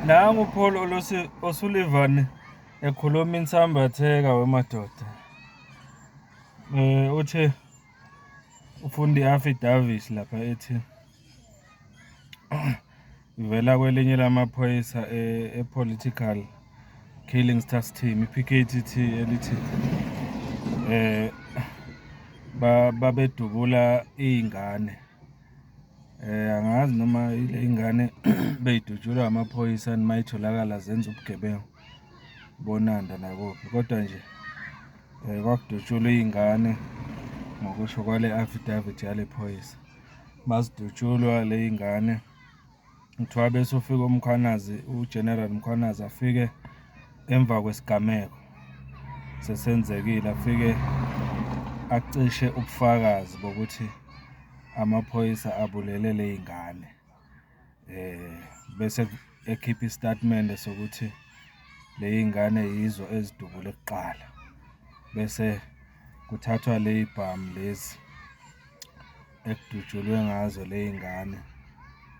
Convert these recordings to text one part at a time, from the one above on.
Nangu uPaul O'Sullivan ekhuluma insambatheka wemadoda. Uthi ufunda i-affidavit lapha ethi ivela kwelinye lamaphoyisa e-Political Killings Task Team, i-PKTT, elithi babedubula iy'ngane. Angazi noma ile ingane bey'dutshulwa amaphoyisa noma itholakala zenza ubugebengu bonanda nakuphi, kodwa nje kwakudutshulwa iy'ngane ngokusho kwale affidavit yale phoyisa. Mazidutshulwa le y'ngane kuthiwa bese ufika uMkhwanazi, uGeneral Mkhwanazi afike emva kwesigameko sesenzekile, afike acishe ubufakazi bokuthi amaphoyisa abulele ley'ngane. Bese ekhipha istatimende sokuthi ley'ngane yizo ezidubule kuqala. Bese kuthathwa ley'bhamu lezi ekudutshulwe ngazo ley'ngane.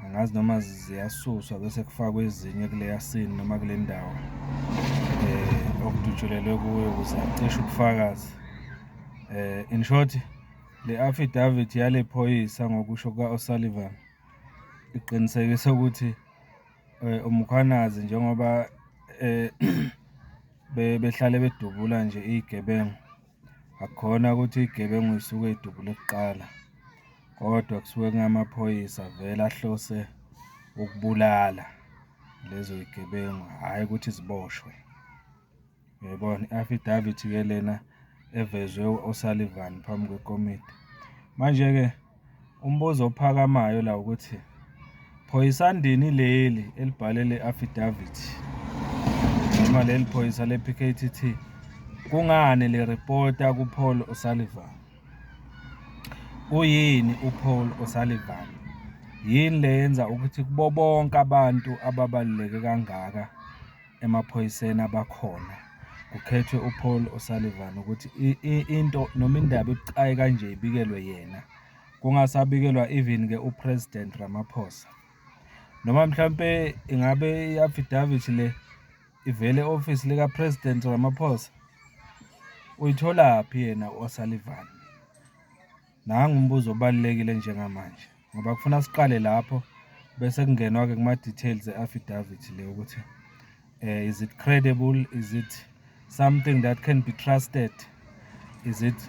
Angazi noma ziyasuswa bese kufakwa ezinye kuleya scene noma kule ndawo okudutshulelwe kuyo ukuze acishe ubufakazi. In short, le affidavit yale phoyisa ngokusho kuka-O'Sullivan iqinisekisa ukuthi uMkhwanazi njengoba behlale bedubula nje iy'gebengu, akukhona ukuthi iy'gebengu y'suke y'dubule kuqala, kodwa kusuke kungamaphoyisa vele ahlose ukubulala lezo y'gebengu, hhayi ukuthi ziboshwe. Uyayibona, i-affidavit-ke lena evezwe u-O'Sullivan phambi kwekomiti. Manje-ke umbuzo ophakamayo la ukuthi phoyisandini leli elibhale le affidavit noma leli phoyisa le-PKTT kungani liripota kuPaul O'Sullivan? Uyini uPaul O'Sullivan? Yini le yenza ukuthi kubo bonke abantu ababaluleke kangaka emaphoyiseni abakhona kukhethwe uPaul O'Sullivan ukuthi into noma indaba ebucayi kanje ibikelwe yena, kungasabikelwa even-ke uPresident Ramaphosa? Noma mhlampe ingabe i-affidavit le ivele e-ofisi lika-President Ramaphosa? Uyitholaphi yena u-O'Sullivan? Nangu umbuzo obalulekile njengamanje, ngoba kufuna siqale lapho bese kungenwa-ke kuma-details e-affidavit le ukuthi is it credible? Is it something that can be trusted? Is it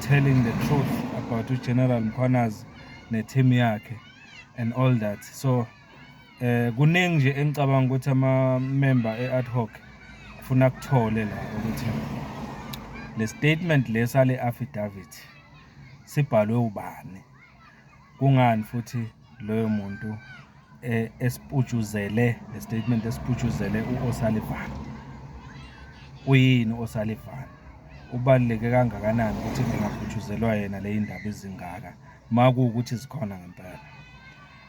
telling the truth about uGeneral Mkhwanazi ne-team yakhe and all that? So kuningi nje engicabanga ukuthi ama-member e-ad hoc kufuna kuthole la ukuthi le statement lesale affidavit sibhalwe ubani, kungani futhi loyo muntu esiputshuzele le statement esiputshuzele u-O'Sullivan. Uyini u-O'Sullivan? Ubaluleke kangakanani ukuthi bengaphutshuzelwa yena le y'ndaba ezingaka ma kuwukuthi zikhona ngempela?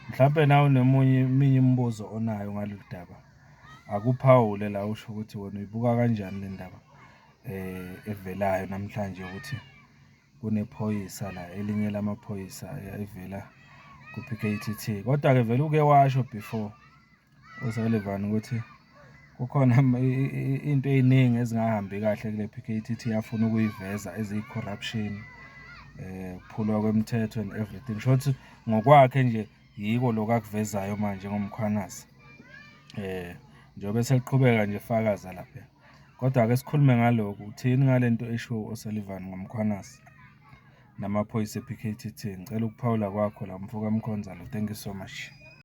Mhlawumbe nawe eminye imibuzo onayo ngalolu daba, akuphawule la usho ukuthi wena uyibuka kanjani le ndaba evelayo namhlanje ukuthi kunephoyisa la, elinye lamaphoyisa evela ku-PKTT. Kodwa-ke vele uke washo before uSullivan ukuthi kukhona into ey'ningi ezingahambi kahle kule PKTT afuna ukuyiveza eziyi-corruption, ukuphulwa kwemithetho and everything. Shothi ngokwakhe nje yiko lokhu akuvezayo manje ngoMkhwanazi. Njengoba eseliqhubeka nje fakaza lapha. Kodwa-ke sikhulume ngalokhu, uthini ngale nto eshiwo u-O'Sullivan ngoMkhwanazi namaphoyisa e-PKTT? Ngicela ukuphawula kwakho la mfoka Mkhonzalo. Thank you so much.